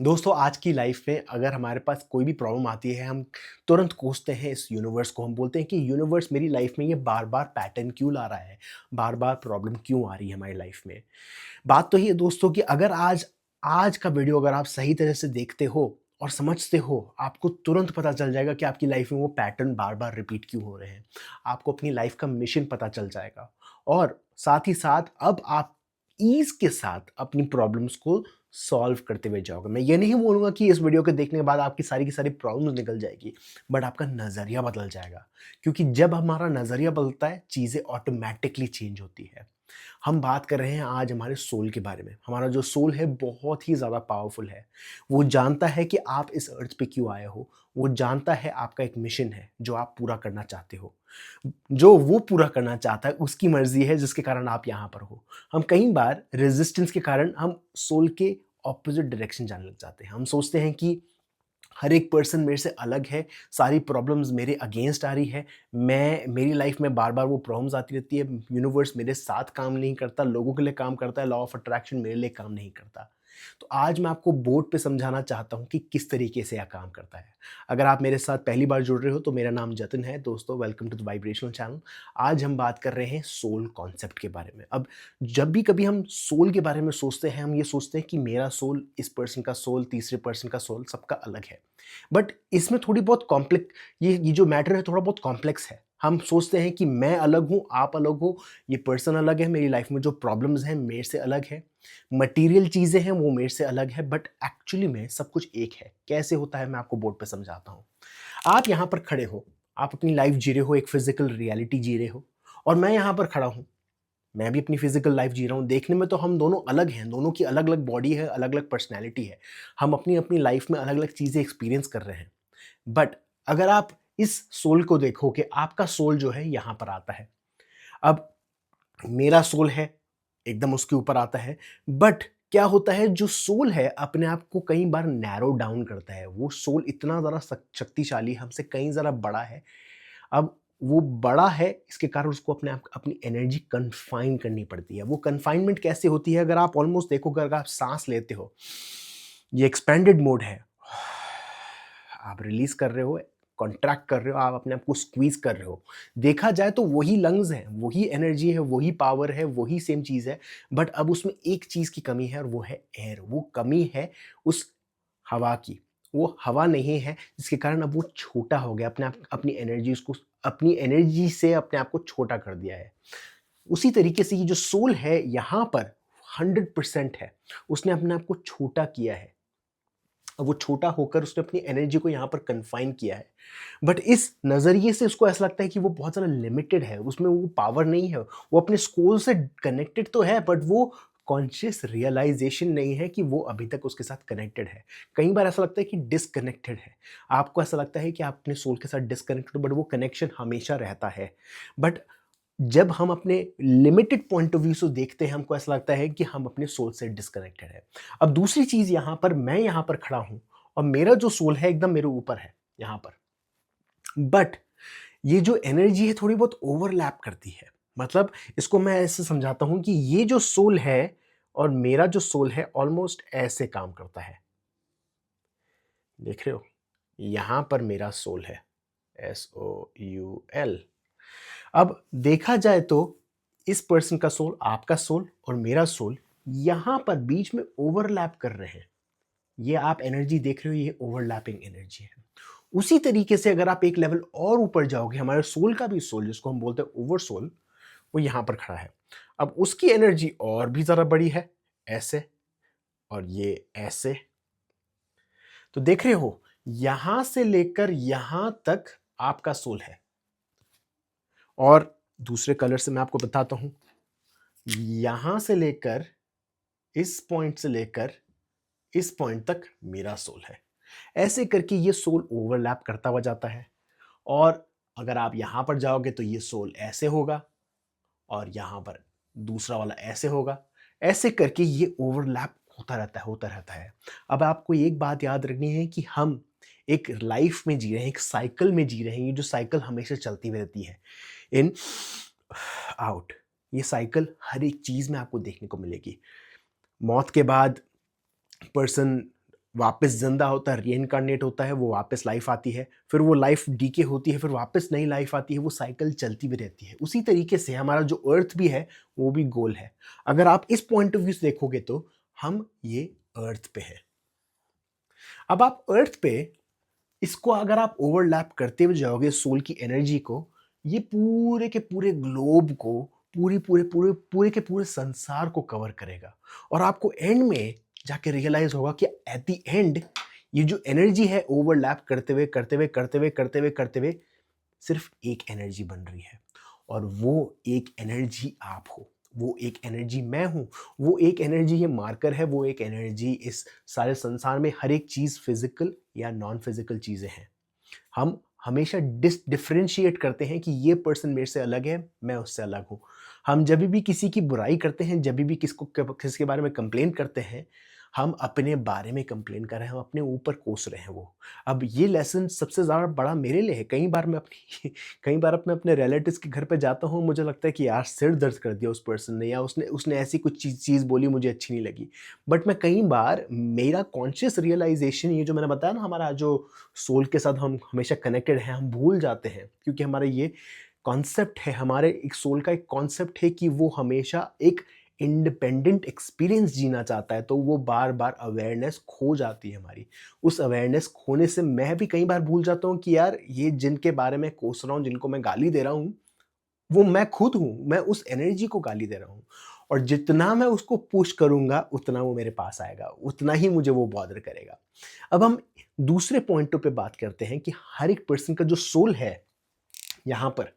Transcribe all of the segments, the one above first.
दोस्तों आज की लाइफ में अगर हमारे पास कोई भी प्रॉब्लम आती है हम तुरंत कोसते हैं इस यूनिवर्स को। हम बोलते हैं कि यूनिवर्स मेरी लाइफ में ये बार बार पैटर्न क्यों ला रहा है, बार बार प्रॉब्लम क्यों आ रही है हमारी लाइफ में। बात तो ये है दोस्तों कि अगर आज आज का वीडियो अगर आप सही तरह से देखते हो और समझते हो, आपको तुरंत पता चल जाएगा कि आपकी लाइफ में वो पैटर्न बार बार रिपीट क्यों हो रहे हैं। आपको अपनी लाइफ का मिशन पता चल जाएगा और साथ ही साथ अब आप ईज़ के साथ अपनी प्रॉब्लम्स को सॉल्व करते हुए जाओगे। मैं ये नहीं बोलूँगा कि इस वीडियो को देखने के बाद आपकी सारी की सारी प्रॉब्लम्स निकल जाएगी, बट आपका नज़रिया बदल जाएगा। क्योंकि जब हमारा नज़रिया बदलता है, चीज़ें ऑटोमैटिकली चेंज होती है। हम बात कर रहे हैं आज हमारे सोल के बारे में। हमारा जो सोल है बहुत ही ज़्यादा पावरफुल है। वो जानता है कि आप इस अर्थ पे क्यों आए हो। वो जानता है आपका एक मिशन है जो आप पूरा करना चाहते हो। जो वो पूरा करना चाहता है उसकी मर्ज़ी है जिसके कारण आप यहाँ पर हो। हम कई बार रेज़िस्टेंस के कारण हम सोल के ऑपोज़िट डायरेक्शन जाने लग जाते हैं। हम सोचते हैं कि हर एक पर्सन मेरे से अलग है, सारी प्रॉब्लम्स मेरे अगेंस्ट आ रही है, मेरी लाइफ में बार-बार वो प्रॉब्लम्स आती रहती है, यूनिवर्स मेरे साथ काम नहीं करता, लोगों के लिए काम करता है, लॉ ऑफ अट्रैक्शन मेरे लिए काम नहीं करता। तो आज मैं आपको बोर्ड पे समझाना चाहता हूँ कि किस तरीके से यह काम करता है। अगर आप मेरे साथ पहली बार जुड़ रहे हो तो मेरा नाम जतिन है। दोस्तों welcome to the vibrational channel. आज हम बात कर रहे हैं सोल कॉन्सेप्ट के बारे में। अब जब भी कभी हम सोल के बारे में सोचते हैं, हम ये सोचते हैं कि मेरा सोल, इस पर्सन का सोल, तीसरे पर्सन का सोल सबका अलग है। बट इसमें थोड़ी बहुत कॉम्प्लेक्स ये जो मैटर है थोड़ा बहुत कॉम्प्लेक्स है। हम सोचते हैं कि मैं अलग हूँ, आप अलग हो, ये पर्सन अलग है, मेरी लाइफ में जो प्रॉब्लम्स हैं मेरे से अलग है, मटेरियल चीज़ें हैं वो मेरे से अलग है, बट एक्चुअली में सब कुछ एक है। कैसे होता है मैं आपको बोर्ड पे समझाता हूँ। आप यहाँ पर खड़े हो, आप अपनी लाइफ जी रहे हो, एक फिज़िकल रियलिटी जी रहे हो और मैं यहाँ पर खड़ा हूँ। मैं भी अपनी फिज़िकल लाइफ़ जी रहा हूँ। देखने में तो हम दोनों अलग हैं, दोनों की अलग-अलग बॉडी है, अलग-अलग पर्सनैलिटी है। हम अपनी-अपनी लाइफ़ में अलग-अलग चीज़ें एक्सपीरियंस कर रहे हैं। बट अगर आप इस सोल को देखो कि आपका सोल जो है यहाँ पर आता है। अब मेरा सोल है, एकदम उसके ऊपर आता है। बट क्या होता है जो सोल है अपने आप को कई बार नैरो डाउन करता है। वो सोल इतना ज़्यादा शक्तिशाली हमसे कहीं ज़रा बड़ा है। अब वो बड़ा है इसके कारण उसको अपने आप अपनी एनर्जी कन्फाइन करनी पड़ती है। वो कन्फाइनमेंट कैसे होती है अगर आप ऑलमोस्ट देखोगे, अगर आप साँस लेते हो, ये एक्सपेंडेड मोड है। आप रिलीज़ कर रहे हो, कॉन्ट्रैक्ट कर रहे हो, आप अपने आप को स्क्वीज़ कर रहे हो। देखा जाए तो वही लंग्स हैं, वही एनर्जी है, वही पावर है, वही सेम चीज़ है, बट अब उसमें एक चीज़ की कमी है और वो है एयर। वो कमी है उस हवा की। वो हवा नहीं है जिसके कारण अब वो छोटा हो गया, अपनी एनर्जी से अपने आप को छोटा कर दिया है। उसी तरीके से ये जो सोल है यहाँ पर 100% है, उसने अपने आप को छोटा किया है। अब वो छोटा होकर उसने अपनी एनर्जी को यहाँ पर कन्फाइन किया है। बट इस नज़रिए से उसको ऐसा लगता है कि वो बहुत ज़्यादा लिमिटेड है, उसमें वो पावर नहीं है। वो अपने सोल से कनेक्टेड तो है बट वो कॉन्शियस रियलाइज़ेशन नहीं है कि वो अभी तक उसके साथ कनेक्टेड है। कई बार ऐसा लगता है कि डिस्कनेक्टेड है। आपको ऐसा लगता है कि आप अपने सोल के साथ डिस्कनेक्टेड हो बट वो कनेक्शन हमेशा रहता है। बट जब हम अपने लिमिटेड पॉइंट ऑफ व्यू से देखते हैं, हमको ऐसा लगता है कि हम अपने सोल से डिस्कनेक्टेड है। अब दूसरी चीज़ यहाँ पर मैं यहाँ पर खड़ा हूँ और मेरा जो सोल है एकदम मेरे ऊपर है यहाँ पर। बट ये जो एनर्जी है थोड़ी बहुत ओवरलैप करती है। मतलब इसको मैं ऐसे समझाता हूँ कि ये जो सोल है और मेरा जो सोल है ऑलमोस्ट ऐसे काम करता है। देख रहे हो? यहाँ पर मेरा सोल है, SOUL। अब देखा जाए तो इस पर्सन का सोल, आपका सोल और मेरा सोल यहाँ पर बीच में ओवरलैप कर रहे हैं। ये आप एनर्जी देख रहे हो, ये ओवरलैपिंग एनर्जी है। उसी तरीके से अगर आप एक लेवल और ऊपर जाओगे, हमारे सोल का भी सोल जिसको हम बोलते हैं ओवर सोल, वो यहाँ पर खड़ा है। अब उसकी एनर्जी और भी ज़रा बड़ी है, ऐसे और ये ऐसे। तो देख रहे हो, यहाँ से लेकर यहाँ तक आपका सोल है। और दूसरे कलर से मैं आपको बताता हूँ, यहाँ से लेकर इस पॉइंट से लेकर इस पॉइंट तक मेरा सोल है। ऐसे करके ये सोल ओवरलैप करता हुआ जाता है और अगर आप यहाँ पर जाओगे तो ये सोल ऐसे होगा और यहाँ पर दूसरा वाला ऐसे होगा। ऐसे करके ये ओवरलैप होता रहता है। अब आपको एक बात याद रखनी है कि हम एक लाइफ में जी रहे हैं, एक साइकिल में जी रहे हैं। ये जो साइकिल हमेशा चलती हुई रहती है, इन, आउट। ये साइकिल हर एक चीज़ में आपको देखने को मिलेगी। मौत के बाद पर्सन वापस ज़िंदा होता है, रीइन्कार्नेट होता है, वो वापस लाइफ आती है, फिर वो लाइफ डीके होती है, फिर वापस नई लाइफ आती है, वो साइकिल चलती भी रहती है। उसी तरीके से हमारा जो अर्थ भी है, वो भी गोल है। अगर आप इस पॉइंट ऑफ व्यू से देखोगे तो हम ये अर्थ पे हैं। अब आप अर्थ पे इसको अगर आप ओवरलैप करते हुए जाओगे सोल की एनर्जी को, ये पूरे के पूरे ग्लोब को, पूरे के पूरे संसार को कवर करेगा। और आपको एंड में जाके रियलाइज होगा कि एट द एंड ये जो एनर्जी है ओवरलैप करते हुए सिर्फ एक एनर्जी बन रही है। और वो एक एनर्जी आप हो, वो एक एनर्जी मैं हूँ, वो एक एनर्जी ये मार्कर है, वो एक एनर्जी इस सारे संसार में हर एक चीज़ फिजिकल या नॉन फिजिकल चीज़ें हैं। हम हमेशा डिफरेंशिएट करते हैं कि ये पर्सन मेरे से अलग है, मैं उससे अलग हूँ। हम जब भी किसी की बुराई करते हैं, जब भी किसके बारे में कंप्लेन करते हैं, हम अपने बारे में कंप्लेन कर रहे हैं, हम अपने ऊपर कोस रहे हैं वो। अब ये लेसन सबसे ज़्यादा बड़ा मेरे लिए है। कई बार मैं अपनी कई बार अपने रिलेटिव्स के घर पे जाता हूँ, मुझे लगता है कि यार सिर दर्द कर दिया उस पर्सन ने, या उसने उसने ऐसी कुछ चीज़ बोली मुझे अच्छी नहीं लगी। बट मैं कई बार मेरा कॉन्शियस रियलाइज़ेशन, ये जो मैंने बताया ना, हमारा जो सोल के साथ हम हमेशा कनेक्टेड हैं, हम भूल जाते हैं क्योंकि हमारा ये कॉन्सेप्ट है, हमारे एक सोल का एक कॉन्सेप्ट है कि वो हमेशा एक इंडिपेंडेंट एक्सपीरियंस जीना चाहता है, तो वो बार-बार अवेयरनेस खो जाती है हमारी। उस अवेयरनेस खोने से मैं भी कई बार भूल जाता हूँ कि यार ये जिनके बारे में कोस रहा हूँ, जिनको मैं गाली दे रहा हूँ, वो मैं खुद हूँ, मैं उस एनर्जी को गाली दे रहा हूँ। और जितना मैं उसको पुश करूँगा, उतना वो मेरे पास आएगा, उतना ही मुझे वो बॉदर करेगा। अब हम दूसरे पॉइंटों पे बात करते हैं कि हर एक पर्सन का जो सोल है यहाँ पर,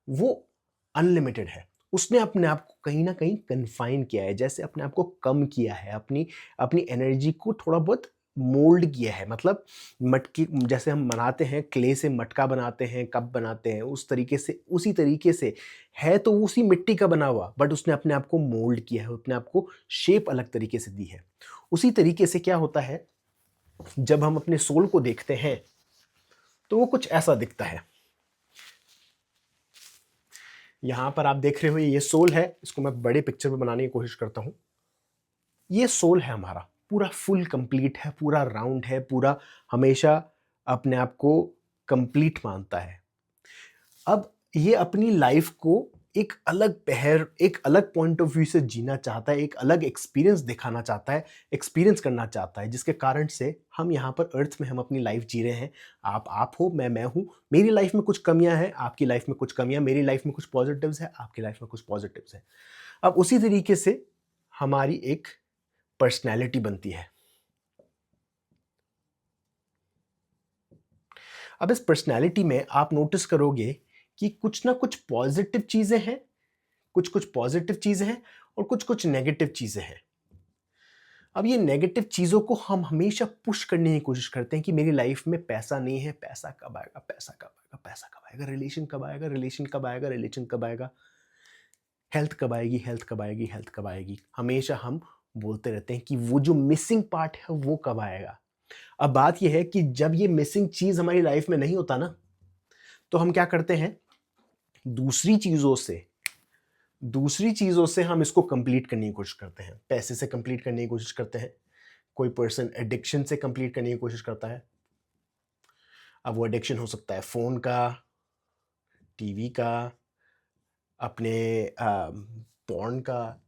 वो अनलिमिटेड है। उसने अपने आप को कहीं न कहीं कन्फाइन किया है, जैसे अपने आप को कम किया है, अपनी अपनी एनर्जी को थोड़ा बहुत मोल्ड किया है। मतलब मटकी जैसे हम बनाते हैं, क्ले से मटका बनाते हैं, कप बनाते हैं, उस तरीके से उसी तरीके से है तो उसी मिट्टी का बना हुआ, बट उसने अपने आप को मोल्ड किया है, अपने आप को शेप अलग तरीके से दी है। उसी तरीके से क्या होता है, जब हम अपने सोल को देखते हैं, तो वो कुछ ऐसा दिखता है। यहाँ पर आप देख रहे हो ये सोल है, इसको मैं बड़े पिक्चर में बनाने की कोशिश करता हूँ। ये सोल है हमारा, पूरा फुल कंप्लीट है, पूरा राउंड है, पूरा हमेशा अपने आप को कंप्लीट मानता है। अब ये अपनी लाइफ को एक अलग पॉइंट ऑफ व्यू से जीना चाहता है, एक अलग एक्सपीरियंस दिखाना चाहता है, एक्सपीरियंस करना चाहता है, जिसके कारण से हम यहाँ पर अर्थ में हम अपनी लाइफ जी रहे हैं। आप हो, मैं हूँ। मेरी लाइफ में कुछ कमियाँ हैं, आपकी लाइफ में कुछ कमियाँ, मेरी लाइफ में कुछ पॉजिटिव्स हैं, आपकी लाइफ में कुछ पॉजिटिव्स हैं। अब उसी तरीके से हमारी एक पर्सनैलिटी बनती है। अब इस पर्सनैलिटी में आप नोटिस करोगे कि कुछ ना कुछ पॉजिटिव चीज़ें हैं, कुछ-कुछ पॉजिटिव चीज़ें हैं और कुछ-कुछ नेगेटिव चीज़ें हैं। अब ये नेगेटिव चीज़ों को हम हमेशा पुश करने की कोशिश करते हैं कि मेरी लाइफ में पैसा नहीं है, पैसा कब आएगा, पैसा कब आएगा, पैसा कब आएगा, रिलेशन कब आएगा, रिलेशन कब आएगा, रिलेशन कब आएगा, हेल्थ कब आएगी, हेल्थ कब आएगी, हेल्थ कब आएगी। हमेशा हम बोलते रहते हैं कि वो जो मिसिंग पार्ट है वो कब आएगा। अब बात ये है कि जब ये मिसिंग चीज़ हमारी लाइफ में नहीं होता ना, तो हम क्या करते हैं, दूसरी चीज़ों से दूसरी चीज़ों से हम इसको कंप्लीट करने की कोशिश करते हैं। पैसे से कंप्लीट करने की कोशिश करते हैं। कोई पर्सन एडिक्शन से कंप्लीट करने की कोशिश करता है। अब वो एडिक्शन हो सकता है फ़ोन का, टीवी का, अपने पॉर्न का,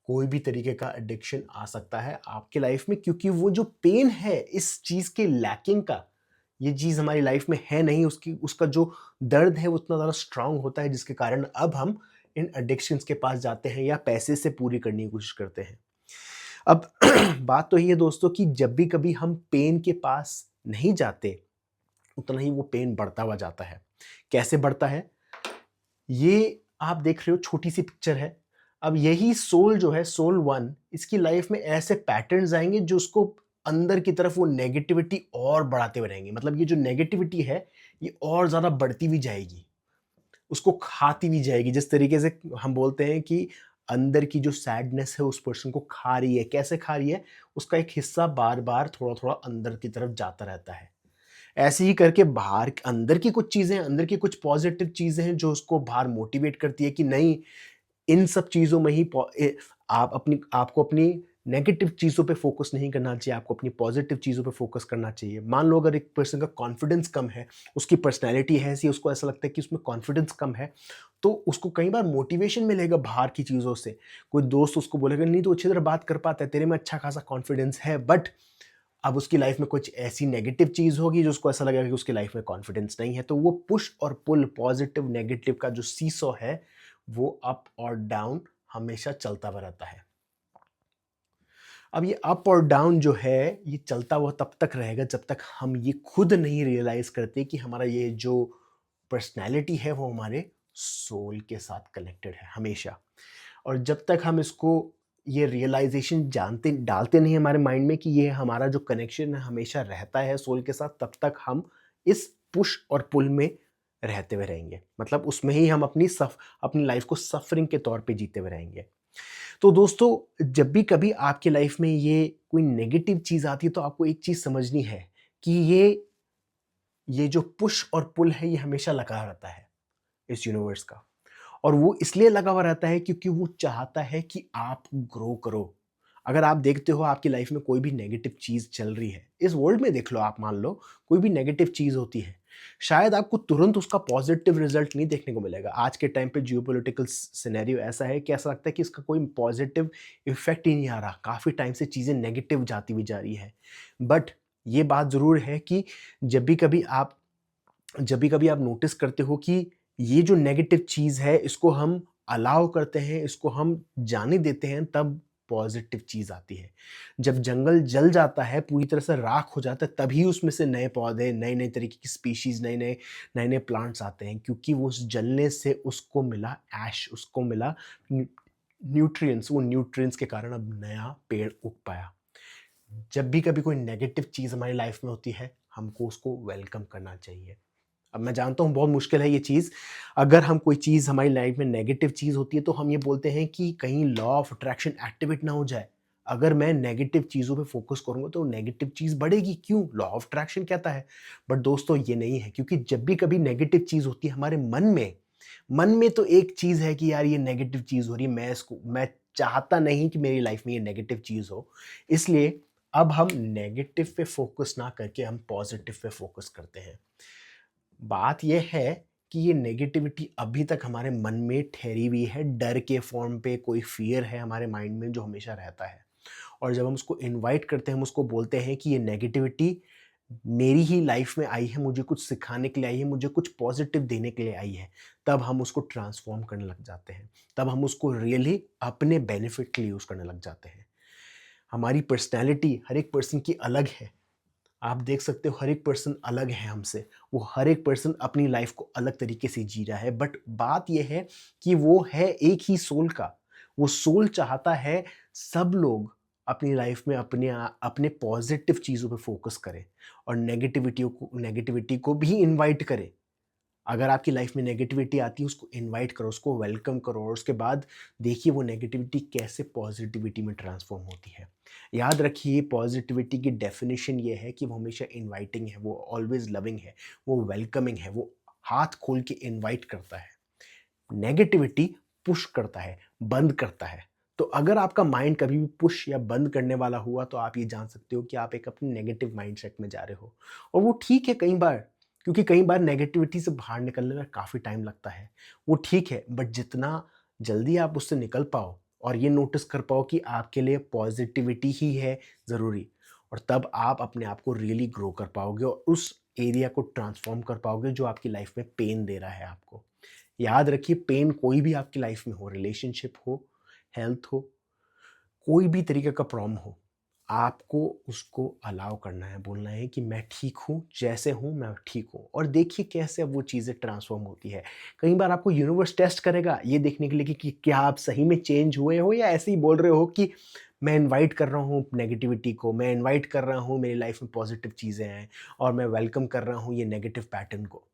कोई भी तरीके का एडिक्शन आ सकता है आपके लाइफ में, क्योंकि वो जो पेन है इस चीज़ के लैकिंग का, ये चीज़ हमारी लाइफ में है नहीं, उसका जो दर्द है वो उतना ज़्यादा स्ट्रॉन्ग होता है, जिसके कारण अब हम इन एडिक्शंस के पास जाते हैं या पैसे से पूरी करने की कोशिश करते हैं। अब बात तो ये है दोस्तों कि जब भी कभी हम पेन के पास नहीं जाते, उतना ही वो पेन बढ़ता हुआ जाता है। कैसे बढ़ता है? ये आप देख रहे हो, छोटी सी पिक्चर है। अब यही सोल जो है, सोल 1, इसकी लाइफ में ऐसे पैटर्न्स आएँगे जो उसको अंदर की तरफ वो नेगेटिविटी और बढ़ाते हुए रहेंगे। मतलब ये जो नेगेटिविटी है, ये और ज़्यादा बढ़ती भी जाएगी, उसको खाती भी जाएगी। जिस तरीके से हम बोलते हैं कि अंदर की जो सैडनेस है उस पर्सन को खा रही है। कैसे खा रही है? उसका एक हिस्सा बार-बार थोड़ा-थोड़ा अंदर की तरफ जाता रहता है। ऐसे ही करके बाहर अंदर की कुछ चीज़ें हैं, अंदर की कुछ पॉज़िटिव चीज़ें हैं जो उसको बाहर मोटिवेट करती है कि नहीं, इन सब चीज़ों में ही आप आपको अपनी नेगेटिव चीज़ों पे फोकस नहीं करना चाहिए, आपको अपनी पॉजिटिव चीज़ों पे फोकस करना चाहिए। मान लो अगर एक पर्सन का कॉन्फिडेंस कम है, उसकी पर्सनैलिटी है ऐसी, उसको ऐसा लगता है कि उसमें कॉन्फिडेंस कम है, तो उसको कई बार मोटिवेशन मिलेगा बाहर की चीज़ों से। कोई दोस्त उसको बोलेगा, नहीं तो अच्छी तरह बात कर पाता है, तेरे में अच्छा खासा कॉन्फिडेंस है, बट अब उसकी लाइफ में कुछ ऐसी नेगेटिव चीज़ होगी जो उसको ऐसा लगेगा कि उसकी लाइफ में कॉन्फिडेंस नहीं है। तो वो पुश और पुल, पॉजिटिव नेगेटिव का जो सीसॉ है, वो अप और डाउन हमेशा चलता हुआ रहता है। अब ये अप और डाउन जो है, ये चलता हुआ तब तक रहेगा जब तक हम ये खुद नहीं रियलाइज़ करते कि हमारा ये जो पर्सनैलिटी है वो हमारे सोल के साथ कनेक्टेड है हमेशा। और जब तक हम इसको, ये रियलाइज़ेशन जानते डालते नहीं हमारे माइंड में कि ये हमारा जो कनेक्शन है हमेशा रहता है सोल के साथ, तब तक हम इस पुश और पुल में रहते हुए रहेंगे। मतलब उसमें ही हम अपनी लाइफ़ को सफ़रिंग के तौर पे जीते हुए रहेंगे। तो दोस्तों, जब भी कभी आपकी लाइफ में ये कोई नेगेटिव चीज़ आती है, तो आपको एक चीज़ समझनी है कि ये जो पुश और पुल है, ये हमेशा लगा रहता है इस यूनिवर्स का। और वो इसलिए लगा हुआ रहता है क्योंकि वो चाहता है कि आप ग्रो करो। अगर आप देखते हो आपकी लाइफ में कोई भी नेगेटिव चीज़ चल रही है, इस वर्ल्ड में देख लो, आप मान लो कोई भी नेगेटिव चीज़ होती है, शायद आपको तुरंत उसका पॉजिटिव रिजल्ट नहीं देखने को मिलेगा। आज के टाइम पे जियोपॉलिटिकल सिनेरियो ऐसा है कि ऐसा लगता है कि इसका कोई पॉजिटिव इफेक्ट ही नहीं आ रहा। काफ़ी टाइम से चीज़ें नेगेटिव जाती हुई जा रही है। बट ये बात ज़रूर है कि जब भी कभी आप जब भी कभी आप नोटिस करते हो कि ये जो नेगेटिव चीज़ है, इसको हम अलाउ करते हैं, इसको हम जाने देते हैं, तब पॉजिटिव चीज़ आती है। जब जंगल जल जाता है, पूरी तरह से राख हो जाता है, तभी उसमें से नए पौधे, नए-नए तरीके की स्पीशीज़, नए-नए प्लांट्स आते हैं, क्योंकि वो उस जलने से उसको मिला ऐश, उसको मिला न्यूट्रिएंट्स, वो न्यूट्रिएंट्स के कारण अब नया पेड़ उग पाया। जब भी कभी कोई नेगेटिव चीज़ हमारी लाइफ में होती है, हमको उसको वेलकम करना चाहिए। अब मैं जानता हूँ बहुत मुश्किल है ये चीज़। अगर हम कोई चीज़ हमारी लाइफ में नेगेटिव चीज़ होती है, तो हम ये बोलते हैं कि कहीं लॉ ऑफ अट्रैक्शन एक्टिवेट ना हो जाए। अगर मैं नेगेटिव चीज़ों पे फ़ोकस करूँगा तो नेगेटिव चीज़ बढ़ेगी, क्यों? लॉ ऑफ अट्रैक्शन कहता है। बट दोस्तों, ये नहीं है, क्योंकि जब भी कभी नेगेटिव चीज़ होती है हमारे मन में तो एक चीज़ है कि यार ये नेगेटिव चीज़ हो रही है, मैं चाहता नहीं कि मेरी लाइफ में ये नेगेटिव चीज़ हो। इसलिए अब हम नेगेटिव पे फ़ोकस ना करके हम पॉज़िटिव पे फ़ोकस करते हैं। बात ये है कि ये नेगेटिविटी अभी तक हमारे मन में ठहरी हुई है, डर के फॉर्म पे कोई फ़ियर है हमारे माइंड में जो हमेशा रहता है। और जब हम उसको इनवाइट करते हैं, हम उसको बोलते हैं कि ये नेगेटिविटी मेरी ही लाइफ में आई है, मुझे कुछ सिखाने के लिए आई है, मुझे कुछ पॉज़िटिव देने के लिए आई है, तब हम उसको ट्रांसफ़ॉर्म करने लग जाते हैं। तब हम उसको रियली अपने बेनिफिट के लिए यूज़ करने लग जाते हैं। हमारी पर्सनैलिटी हर एक पर्सन की अलग है। आप देख सकते हो हर एक पर्सन अलग है हमसे। वो हर एक पर्सन अपनी लाइफ को अलग तरीके से जी रहा है। बट बात ये है कि वो है एक ही सोल का। वो सोल चाहता है सब लोग अपनी लाइफ में अपने पॉजिटिव चीज़ों पे फोकस करें और नेगेटिविटी को भी इनवाइट करें। अगर आपकी लाइफ में नेगेटिविटी आती है, उसको इनवाइट करो, उसको वेलकम करो और उसके बाद देखिए वो नेगेटिविटी कैसे पॉजिटिविटी में ट्रांसफॉर्म होती है। याद रखिए, पॉजिटिविटी की डेफिनेशन ये है कि वो हमेशा इनवाइटिंग है, वो ऑलवेज लविंग है, वो वेलकमिंग है, वो हाथ खोल के इनवाइट करता है। नेगेटिविटी पुश करता है, बंद करता है। तो अगर आपका माइंड कभी भी पुश या बंद करने वाला हुआ, तो आप ये जान सकते हो कि आप एक अपने नेगेटिव माइंडसेट में जा रहे हो। और वो ठीक है कई बार, क्योंकि कई बार नेगेटिविटी से बाहर निकलने में काफ़ी टाइम लगता है। वो ठीक है, बट जितना जल्दी आप उससे निकल पाओ और ये नोटिस कर पाओ कि आपके लिए पॉजिटिविटी ही है ज़रूरी, और तब आप अपने आप को रियली ग्रो कर पाओगे और उस एरिया को ट्रांसफ़ॉर्म कर पाओगे जो आपकी लाइफ़ में पेन दे रहा है आपको। याद रखिए, पेन कोई भी आपकी लाइफ में हो, रिलेशनशिप हो, हेल्थ हो, कोई भी तरीके का प्रॉब्लम हो, आपको उसको अलाउ करना है, बोलना है कि मैं ठीक हूँ, जैसे हूँ मैं ठीक हूँ, और देखिए कैसे अब वो चीज़ें ट्रांसफ़ॉर्म होती है। कई बार आपको यूनिवर्स टेस्ट करेगा ये देखने के लिए कि क्या आप सही में चेंज हुए हो या ऐसे ही बोल रहे हो कि मैं इनवाइट कर रहा हूँ नेगेटिविटी को, मैं इनवाइट कर रहा हूँ मेरी लाइफ में पॉजिटिव चीज़ें हैं और मैं वेलकम कर रहा हूँ ये नेगेटिव पैटर्न को।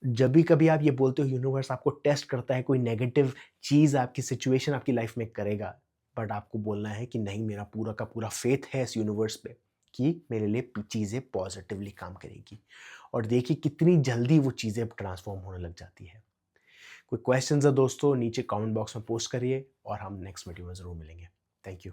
जब भी कभी आप ये बोलते हो, यूनिवर्स आपको टेस्ट करता है, कोई नेगेटिव चीज़ आपकी सिचुएशन आपकी लाइफ में करेगा, बट आपको बोलना है कि नहीं, मेरा पूरा का पूरा फेथ है इस यूनिवर्स पे कि मेरे लिए चीज़ें पॉजिटिवली काम करेगी। और देखिए कितनी जल्दी वो चीज़ें अब ट्रांसफॉर्म होने लग जाती है। कोई क्वेश्चंस है दोस्तों, नीचे कमेंट बॉक्स में पोस्ट करिए और हम नेक्स्ट वीडियो में ज़रूर मिलेंगे। Thank you.